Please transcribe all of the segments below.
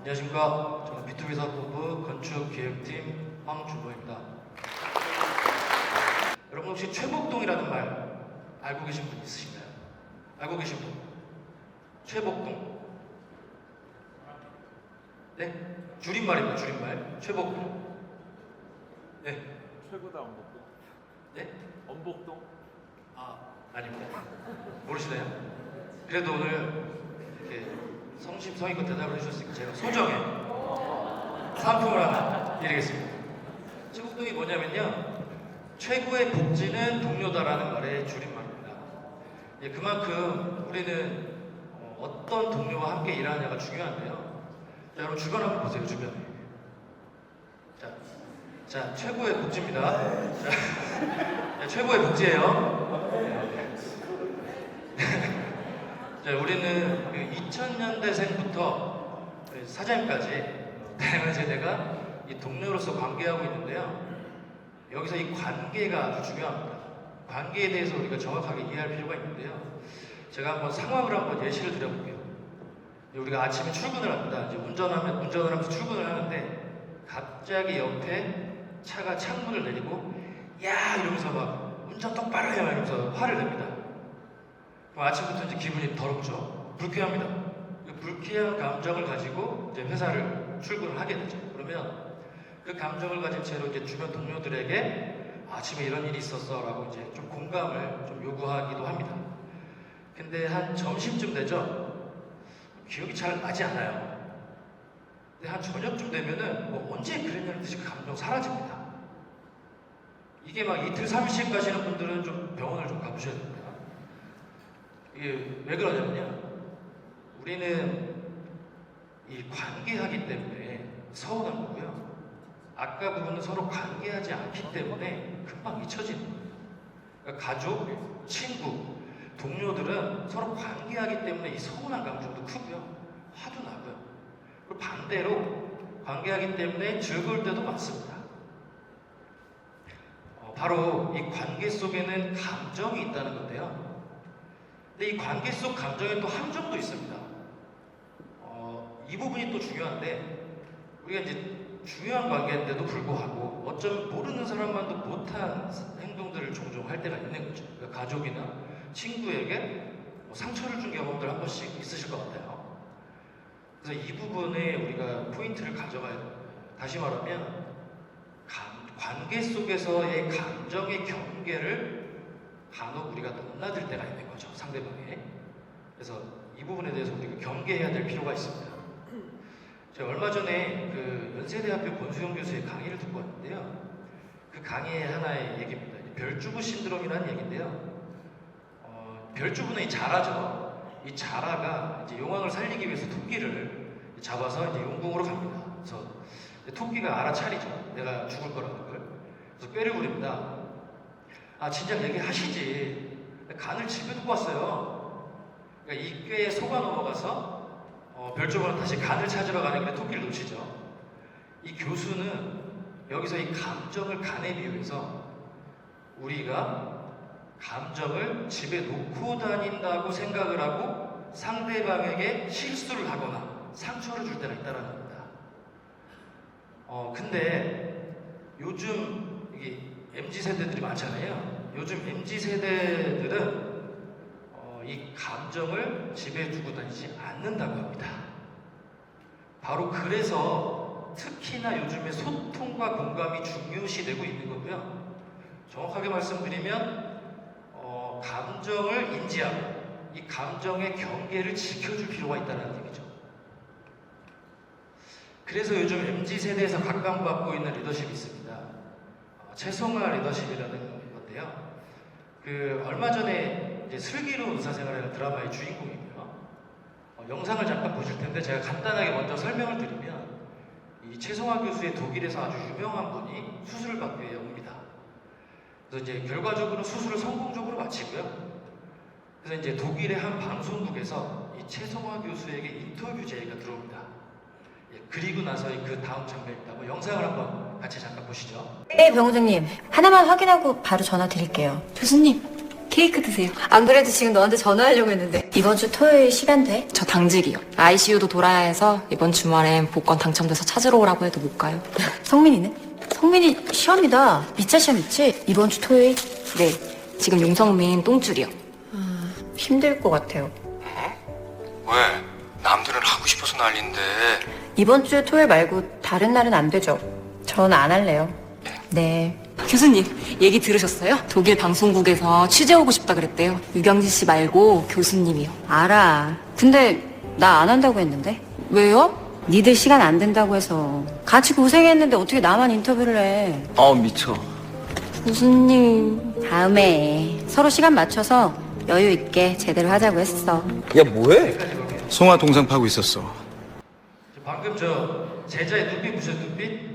안녕하십니까. 저는 B2B 사업본부 건축기획팀 황준호입니다. 여러분 혹시 최복동이라는 말 알고 계신 분 있으신가요? 알고 계신 분? 최복동. 네? 줄임말입니다. 줄임말. 최복동. 네. 최고다 엄복동. 네? 엄복동? 아, 아닙니다. 모르시나요? 그래도 오늘 이렇게 성심성의껏 대답을 해주셨으니까 제가 소정의 상품을 하나 드리겠습니다. 최복동이 뭐냐면요, 최고의 복지는 동료다라는 말의 줄임말입니다. 예, 그만큼 우리는 어떤 동료와 함께 일하느냐가 중요한데요. 자, 여러분 주변 한번 보세요. 주변에. 자, 최고의 복지입니다. 자, 최고의 복지예요. 자, 우리는 그 2000년대생부터 사장님까지 다양한 세대가 이 동료로서 관계하고 있는데요. 여기서 이 관계가 아주 중요합니다. 관계에 대해서 우리가 정확하게 이해할 필요가 있는데요. 제가 한번 상황을 한번 예시를 드려볼게요. 우리가 아침에 출근을 합니다. 이제 운전을 하면서 출근을 하는데 갑자기 옆에 차가 창문을 내리고 야 이러면서 막 운전 똑바로 해요 이러면서 화를 냅니다. 그럼 아침부터 이제 기분이 더럽죠. 불쾌합니다. 그 불쾌한 감정을 가지고 이제 회사를 출근을 하게 되죠. 그러면 그 감정을 가진 채로 이제 주변 동료들에게 아침에 이런 일이 있었어라고 이제 좀 공감을 좀 요구하기도 합니다. 근데 한 점심쯤 되죠. 기억이 잘 나지 않아요. 근데 한 저녁쯤 되면은 뭐 언제 그랬냐는 듯이 그 감정 사라집니다. 이게 막 이틀 3일씩 가시는 분들은 좀 병원을 좀 가보셔야 됩니다. 이게 왜 그러냐면요, 우리는 이 관계하기 때문에 서운한 거고요. 아까 부분은 서로 관계하지 않기 때문에 금방 잊혀지는 거예요. 그러니까 가족, 친구, 동료들은 서로 관계하기 때문에 이 서운한 감정도 크고요. 화도 나고요. 그리고 반대로 관계하기 때문에 즐거울 때도 많습니다. 바로 이 관계 속에는 감정이 있다는 건데요. 근데 이 관계 속 감정에 또 함정도 있습니다. 이 부분이 또 중요한데, 우리가 이제 중요한 관계인데도 불구하고 어쩌면 모르는 사람만도 못한 행동들을 종종 할 때가 있는 거죠. 그러니까 가족이나 친구에게 상처를 준 경험들 한 번씩 있으실 것 같아요. 그래서 이 부분에 우리가 포인트를 가져가야 됩니다. 다시 말하면 관계 속에서의 감정의 경계를 간혹 우리가 넘나들 때가 있는 거죠, 상대방에. 그래서 이 부분에 대해서 우리가 경계해야 될 필요가 있습니다. 제가 얼마 전에 그 연세대학교 권수영 교수의 강의를 듣고 왔는데요. 그 강의의 하나의 얘기입니다. 별주부 신드롬이라는 얘기인데요. 별주부는 이 자라죠. 이 자라가 이제 용왕을 살리기 위해서 토끼를 잡아서 이제 용궁으로 갑니다. 그래서 토끼가 알아차리죠. 내가 죽을 거라는 걸. 그래서 꾀를 부립니다. 아, 진작 얘기하시지. 간을 집에 두고 왔어요. 그러니까 이 꾀에 속아 넘어가서 별주부는 다시 간을 찾으러 가는 길에 토끼를 놓치죠. 이 교수는 여기서 이 감정을 간에 비유해서 우리가 감정을 집에 놓고 다닌다고 생각을 하고 상대방에게 실수를 하거나 상처를 줄 때가 있다는 겁니다. 근데 요즘 이게 MZ세대들이 많잖아요. 요즘 MZ세대들은 이 감정을 집에 두고 다니지 않는다고 합니다. 바로 그래서 특히나 요즘에 소통과 공감이 중요시되고 있는 거고요. 정확하게 말씀드리면 감정을 인지하고 이 감정의 경계를 지켜줄 필요가 있다는 얘기죠. 그래서 요즘 MZ세대에서 각광받고 있는 리더십이 있습니다. 채송화 리더십이라는 건데요. 그 얼마 전에 이제 슬기로운 의사생활이라는 드라마의 주인공이고요. 영상을 잠깐 보실 텐데 제가 간단하게 먼저 설명을 드리면, 이 채송화 교수의 독일에서 아주 유명한 분이 수술을 받기 위해 옵니다. 그래서 이제 결과적으로 수술을 성공적으로 마치고요. 그래서 이제 독일의 한 방송국에서 이 채송화 교수에게 인터뷰 제의가 들어옵니다. 예, 그리고 나서의 그 다음 장면입니다. 뭐 영상을 한번 같이 잠깐 보시죠. 네, 병원장님. 하나만 확인하고 바로 전화 드릴게요. 교수님, 케이크 드세요. 안 그래도 지금 너한테 전화하려고 했는데. 이번 주 토요일 시간 돼? 저 당직이요. ICU도 돌아야 해서 이번 주말엔 복권 당첨돼서 찾으러 오라고 해도 못 가요. 성민이는? 성민이 시험이다. 미자 시험 있지? 이번 주 토요일? 네, 지금 용성민 똥줄이요. 힘들 것 같아요. 왜? 남들은 하고 싶어서 난리인데. 이번 주 토요일 말고 다른 날은 안 되죠? 전 안 할래요. 네. 교수님, 얘기 들으셨어요? 독일 방송국에서 취재 오고 싶다 그랬대요. 유경지 씨 말고 교수님이요. 알아. 근데 나 안 한다고 했는데? 왜요? 니들 시간 안 된다고 해서 같이 고생했는데 어떻게 나만 인터뷰를 해? 미쳐. 교수님. 다음에 서로 시간 맞춰서 여유 있게 제대로 하자고 했어. 야, 뭐해? 여기까지 볼게요. 송화 동상 파고 있었어. 방금 저 제자의 눈빛 보셨어요? 눈빛?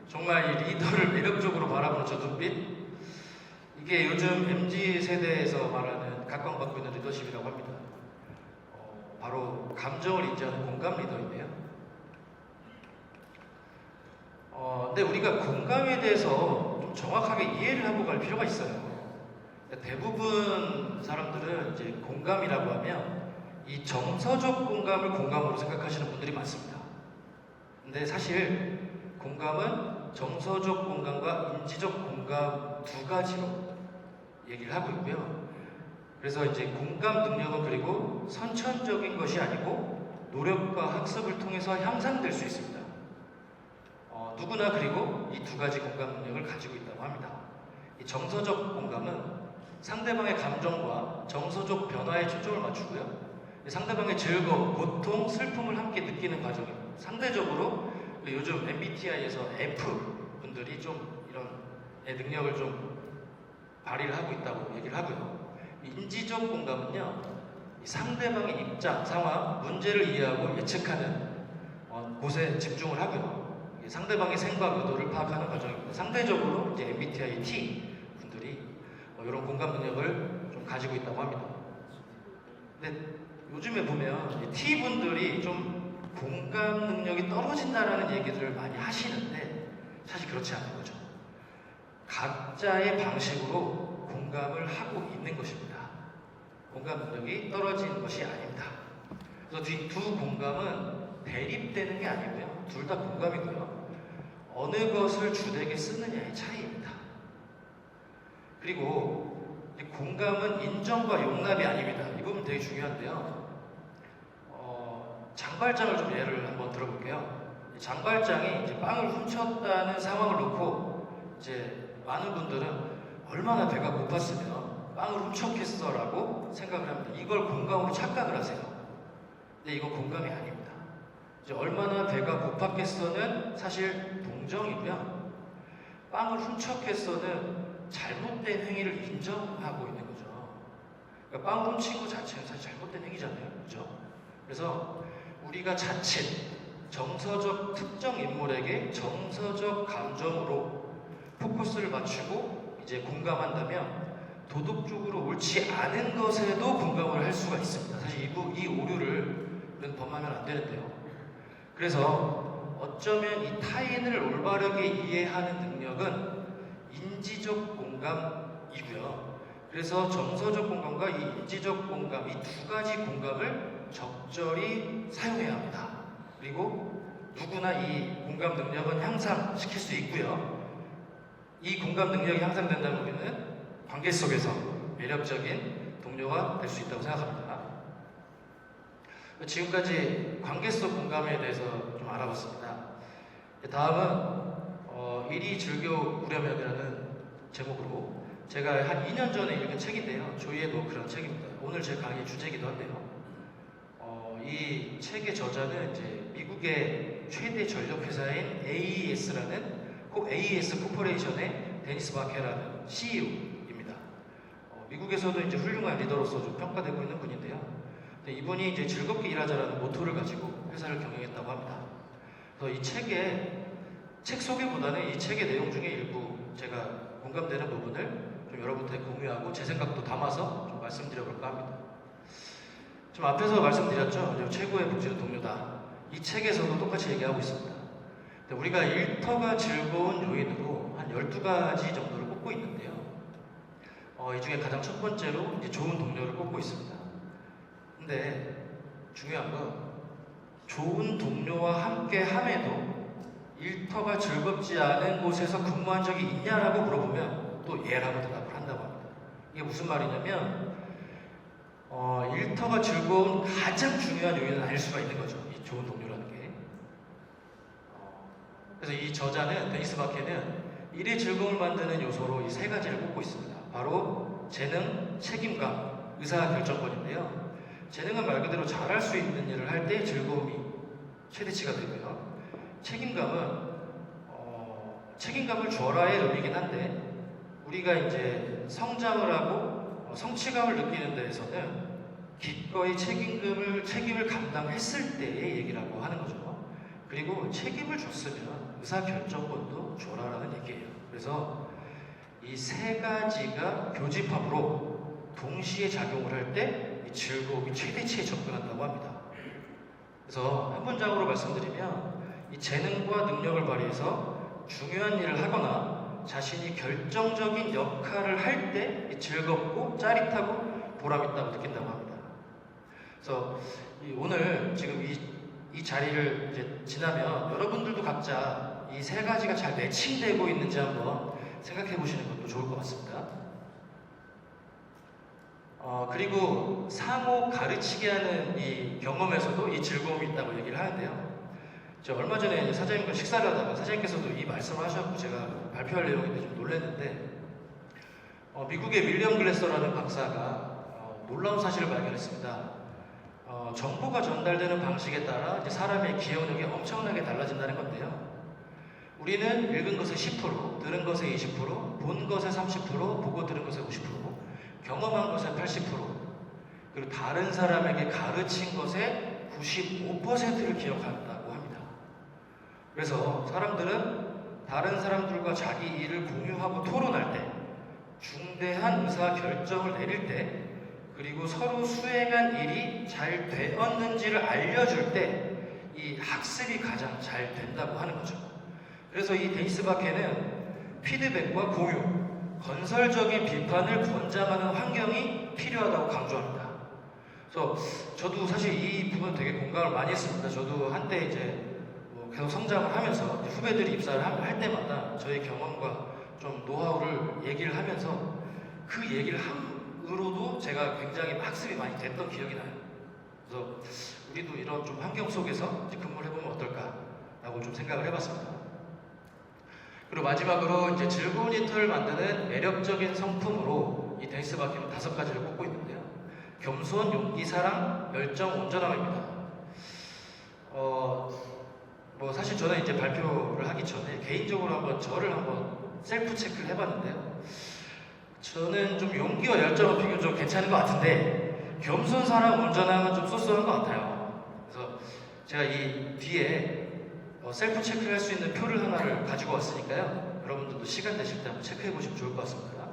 정말 이 리더를 매력적으로 바라보는 저 눈빛? 이게 요즘 MZ 세대에서 말하는 각광받고 있는 리더십이라고 합니다. 바로 감정을 인지하는 공감 리더인데요. 근데 우리가 공감에 대해서 좀 정확하게 이해를 하고 갈 필요가 있어요. 대부분 사람들은 이제 공감이라고 하면 이 정서적 공감을 공감으로 생각하시는 분들이 많습니다. 근데 사실 공감은 정서적 공감과 인지적 공감 두 가지로 얘기를 하고 있고요. 그래서 이제 공감 능력은 그리고 선천적인 것이 아니고 노력과 학습을 통해서 향상될 수 있습니다. 누구나 그리고 이 두 가지 공감 능력을 가지고 있다고 합니다. 이 정서적 공감은 상대방의 감정과 정서적 변화에 초점을 맞추고요. 상대방의 즐거움, 고통, 슬픔을 함께 느끼는 과정입니다. 상대적으로 요즘 MBTI에서 F 분들이 좀 이런 능력을 좀 발휘를 하고 있다고 얘기를 하고요. 인지적 공감은요, 이 상대방의 입장, 상황, 문제를 이해하고 예측하는 곳에 집중을 하고요. 상대방의 생각, 의도를 파악하는 과정입니다. 상대적으로 이제 MBTI T 분들이 이런 공감 능력을 좀 가지고 있다고 합니다. 근데 요즘에 보면 T 분들이 좀 공감 능력이 떨어진다라는 얘기들을 많이 하시는데 사실 그렇지 않은 거죠. 각자의 방식으로 공감을 하고 있는 것입니다. 공감 능력이 떨어지는 것이 아닙니다. 그래서 이 두 공감은 대립되는 게 아니고요. 둘 다 공감이고요. 어느 것을 주되게 쓰느냐의 차이입니다. 그리고 이 공감은 인정과 용납이 아닙니다. 이 부분 되게 중요한데요. 장발장을 좀 예를 한번 들어볼게요. 장발장이 이제 빵을 훔쳤다는 상황을 놓고 이제 많은 분들은 얼마나 배가 고팠으면 빵을 훔쳤겠어라고 생각을 합니다. 이걸 공감으로 착각을 하세요. 근데 이건 공감이 아닙니다. 이제 얼마나 배가 고팠겠어는 사실 동정이고요. 빵을 훔쳤겠어는 잘못된 행위를 인정하고 있는 거죠. 그러니까 빵을 훔친 것 자체는 사실 잘못된 행위잖아요. 그죠? 그래서 우리가 자칫 정서적 특정 인물에게 정서적 감정으로 포커스를 맞추고 이제 공감한다면 도덕적으로 옳지 않은 것에도 공감을 할 수가 있습니다. 사실 이 오류를 범하면 안 되는데요. 그래서 어쩌면 이 타인을 올바르게 이해하는 능력은 인지적 공감이고요. 그래서 정서적 공감과 이 인지적 공감, 이 두 가지 공감을 적절히 사용해야 합니다. 그리고 누구나 이 공감 능력은 향상시킬 수 있고요. 이 공감 능력이 향상된다면 우리는 관계 속에서 매력적인 동료가 될 수 있다고 생각합니다. 지금까지 관계 속 공감에 대해서 좀 알아봤습니다. 다음은 일이 즐겨 우려면이라는 제목으로 제가 한 2년 전에 읽은 책인데요. 조이의 노크라는 책입니다. 오늘 제 강의 주제이기도 한데요. 이 책의 저자는 이제 미국의 최대 전력 회사인 AES 코퍼레이션의 데니스 바케라는 CEO입니다. 미국에서도 이제 훌륭한 리더로서 좀 평가되고 있는 분인데요. 근데 이분이 이제 즐겁게 일하자라는 모토를 가지고 회사를 경영했다고 합니다. 그래서 이 책 소개보다는 이 책의 내용 중에 일부 제가 공감되는 부분을 좀 여러분한테 공유하고 제 생각도 담아서 좀 말씀드려볼까 합니다. 좀 앞에서 말씀드렸죠. 최고의 복지는 동료다. 이 책에서도 똑같이 얘기하고 있습니다. 우리가 일터가 즐거운 요인으로 한 12가지 정도를 꼽고 있는데요. 이 중에 가장 첫 번째로 이제 좋은 동료를 꼽고 있습니다. 근데 중요한 건 좋은 동료와 함께 함에도 일터가 즐겁지 않은 곳에서 근무한 적이 있냐라고 물어보면 또 예라고 대답을 한다고 합니다. 이게 무슨 말이냐면 일터가 즐거운 가장 중요한 요인은 아닐 수가 있는 거죠. 이 좋은 동료라는 게. 그래서 이 저자는 데니스 바케는 일의 즐거움을 만드는 요소로 이 세 가지를 꼽고 있습니다. 바로 재능, 책임감, 의사결정권인데요. 재능은 말 그대로 잘할 수 있는 일을 할 때 즐거움이 최대치가 되고요. 책임감을 줘라의 의미이긴 한데 우리가 이제 성장을 하고 성취감을 느끼는 데에서는 기꺼이 책임을 감당했을 때의 얘기라고 하는 거죠. 그리고 책임을 줬으면 의사결정권도 줘라라는 얘기예요. 그래서 이 세 가지가 교집합으로 동시에 작용을 할 때 이 즐거움이 최대치에 접근한다고 합니다. 그래서 한 문장으로 말씀드리면 이 재능과 능력을 발휘해서 중요한 일을 하거나 자신이 결정적인 역할을 할 때 즐겁고 짜릿하고 보람있다고 느낀다고 합니다. 그래서 오늘 지금 이 자리를 이제 지나면 여러분들도 각자 이 세 가지가 잘 매칭되고 있는지 한번 생각해 보시는 것도 좋을 것 같습니다. 그리고 상호 가르치게 하는 이 경험에서도 이 즐거움이 있다고 얘기를 하는데요. 제가 얼마 전에 사장님과 식사를 하다가 사장님께서도 이 말씀을 하셔서 제가 발표할 내용인데 좀 놀랐는데 미국의 윌리엄 글래서라는 박사가 놀라운 사실을 발견했습니다. 정보가 전달되는 방식에 따라 이제 사람의 기억력이 엄청나게 달라진다는 건데요. 우리는 읽은 것의 10%, 들은 것의 20%, 본 것의 30%, 보고 들은 것의 50%, 경험한 것의 80%, 그리고 다른 사람에게 가르친 것의 95%를 기억한다고 합니다. 그래서 사람들은 다른 사람들과 자기 일을 공유하고 토론할 때, 중대한 의사 결정을 내릴 때, 그리고 서로 수행한 일이 잘 되었는지를 알려줄 때 이 학습이 가장 잘 된다고 하는 거죠. 그래서 이 데니스 바케는 피드백과 공유, 건설적인 비판을 권장하는 환경이 필요하다고 강조합니다. 그래서 저도 사실 이 부분 되게 공감을 많이 했습니다. 저도 한때 이제 계속 성장을 하면서 후배들이 입사를 할 때마다 저의 경험과 좀 노하우를 얘기를 하면서 그 얘기를 함으로도 제가 굉장히 학습이 많이 됐던 기억이 나요. 그래서 우리도 이런 좀 환경 속에서 이제 근무를 해보면 어떨까라고 좀 생각을 해봤습니다. 그리고 마지막으로 이제 즐거운 일터를 만드는 매력적인 성품으로 이 데니스 바케는 5가지를 꼽고 있는데요. 겸손, 용기, 사랑, 열정, 온전함입니다. 사실 저는 이제 발표를 하기 전에 개인적으로 저를 한번 셀프 체크를 해봤는데요. 저는 좀 용기와 열정은 비교적 괜찮은 것 같은데 겸손, 사랑, 온전함은 좀 쏘쏘한 것 같아요. 그래서 제가 이 뒤에 셀프 체크를 할 수 있는 표를 하나를 가지고 왔으니까요. 여러분들도 시간 되실 때 한번 체크해 보시면 좋을 것 같습니다.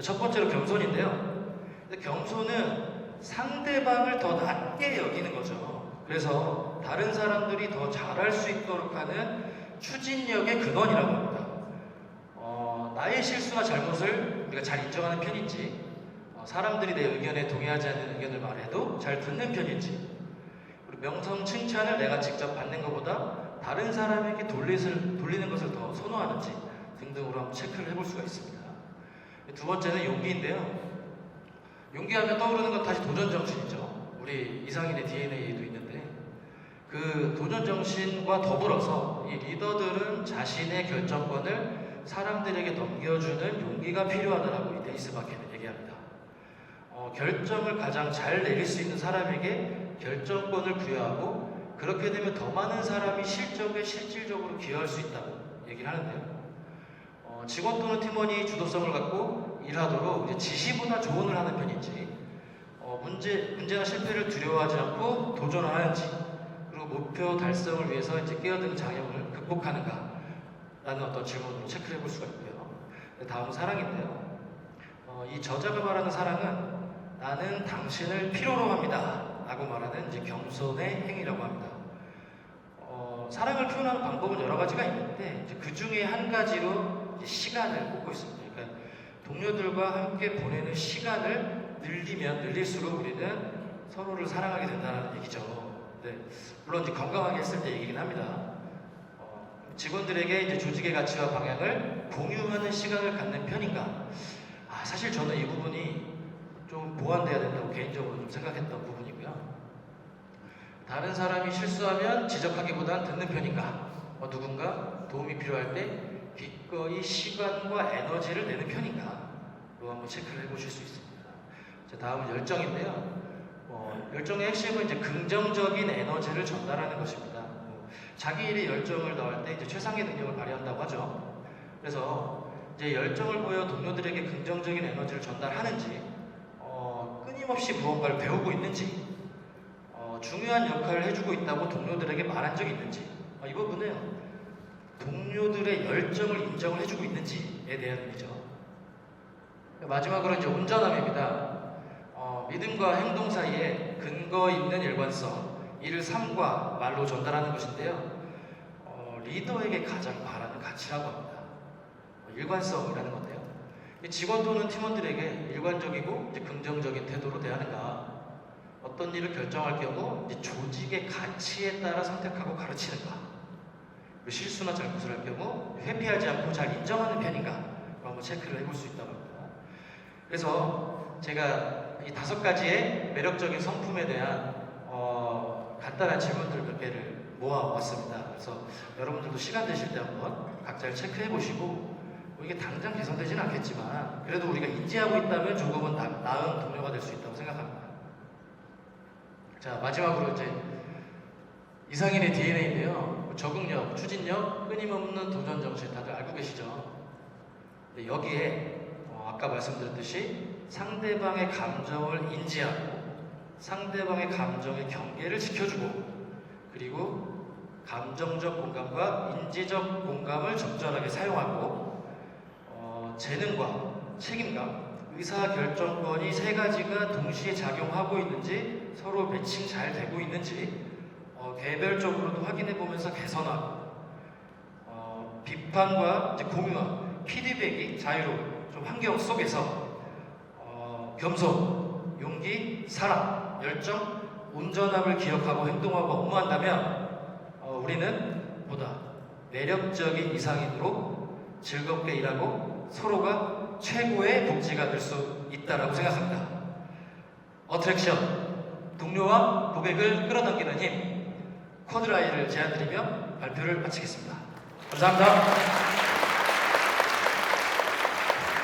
첫 번째로 겸손인데요. 근데 겸손은 상대방을 더 낮게 여기는 거죠. 그래서 다른 사람들이 더 잘할 수 있도록 하는 추진력의 근원이라고 합니다. 나의 실수나 잘못을 우리가 잘 인정하는 편인지, 사람들이 내 의견에 동의하지 않는 의견을 말해도 잘 듣는 편인지, 그리고 명성 칭찬을 내가 직접 받는 것보다 다른 사람에게 돌리는 것을 더 선호하는지 등등으로 한번 체크를 해볼 수가 있습니다. 두 번째는 용기인데요. 용기하면 떠오르는 건 다시 도전정신이죠. 우리 이상인의 DNA에도 있는데 그 도전정신과 더불어서 이 리더들은 자신의 결정권을 사람들에게 넘겨주는 용기가 필요하다라고 이 데니스 바케는 얘기합니다. 결정을 가장 잘 내릴 수 있는 사람에게 결정권을 부여하고 그렇게 되면 더 많은 사람이 실적에 실질적으로 기여할 수 있다고 얘기를 하는데요. 직원 또는 팀원이 주도성을 갖고 일하도록 이제 지시보다 조언을 하는 편인지, 문제나 실패를 두려워하지 않고 도전을 하는지, 그리고 목표 달성을 위해서 이제 끼어드는 장애물을 극복하는가 라는 어떤 질문으로 체크를 해볼 수가 있고요. 다음은 사랑인데요. 이 저자가 말하는 사랑은 나는 당신을 필요로 합니다 라고 말하는 이제 겸손의 행위라고 합니다. 사랑을 표현하는 방법은 여러 가지가 있는데 그 중에 한 가지로 이제 시간을 꼽고 있습니다. 그러니까 동료들과 함께 보내는 시간을 늘리면 늘릴수록 우리는 서로를 사랑하게 된다는 얘기죠. 네, 물론 이제 건강하게 했을 때 얘기긴 합니다. 직원들에게 이제 조직의 가치와 방향을 공유하는 시간을 갖는 편인가? 사실 저는 이 부분이 좀 보완돼야 된다고 개인적으로 좀 생각했던 부분이고요. 다른 사람이 실수하면 지적하기보단 듣는 편인가? 누군가 도움이 필요할 때 기꺼이 시간과 에너지를 내는 편인가? 이거 한번 체크를 해보실 수 있습니다. 자, 다음은 열정인데요. 열정의 핵심은 이제 긍정적인 에너지를 전달하는 것입니다. 자기 일에 열정을 더할 때 이제 최상의 능력을 발휘한다고 하죠. 그래서 이제 열정을 보여 동료들에게 긍정적인 에너지를 전달하는지, 끊임없이 무언가를 배우고 있는지, 중요한 역할을 해주고 있다고 동료들에게 말한 적이 있는지, 이 부분은 동료들의 열정을 인정을 해주고 있는지에 대한 의미죠. 마지막으로 이제 온전함입니다. 믿음과 행동 사이에 근거 있는 일관성, 이를 삶과 말로 전달하는 것인데요. 리더에게 가장 바라는 가치라고 합니다. 일관성이라는 건데요. 직원 또는 팀원들에게 일관적이고 이제 긍정적인 태도로 대하는가, 어떤 일을 결정할 경우 이제 조직의 가치에 따라 선택하고 가르치는가, 실수나 잘못을 할 경우 회피하지 않고 잘 인정하는 편인가, 한번 체크를 해볼 수 있다고 합니다. 그래서 제가 이 5가지의 매력적인 성품에 대한 간단한 질문들 몇 개를 모아왔습니다. 그래서 여러분들도 시간 되실 때 한번 각자를 체크해 보시고, 이게 당장 개선되지는 않겠지만 그래도 우리가 인지하고 있다면 조금은 나은 동료가 될 수 있다고 생각합니다. 자, 마지막으로 이제 이상인의 DNA인데요. 적응력, 추진력, 끊임없는 도전 정신 다들 알고 계시죠? 근데 여기에 아까 말씀드렸듯이 상대방의 감정을 인지하고 상대방의 감정의 경계를 지켜주고, 그리고 감정적 공감과 인지적 공감을 적절하게 사용하고, 재능과 책임감, 의사결정권이 3가지가 동시에 작용하고 있는지, 서로 매칭 잘 되고 있는지 개별적으로도 확인해 보면서 개선하고, 비판과 이제 공유와 피드백이 자유로운 좀 환경 속에서 겸손, 용기, 사랑, 열정, 온전함을 기억하고 행동하고 업무한다면 우리는 보다 매력적인 이상인으로 즐겁게 일하고 서로가 최고의 복지가 될 수 있다고 생각합니다. 어트랙션, 동료와 고객을 끌어당기는 힘, 쿼드라이를 제안드리며 발표를 마치겠습니다. 감사합니다.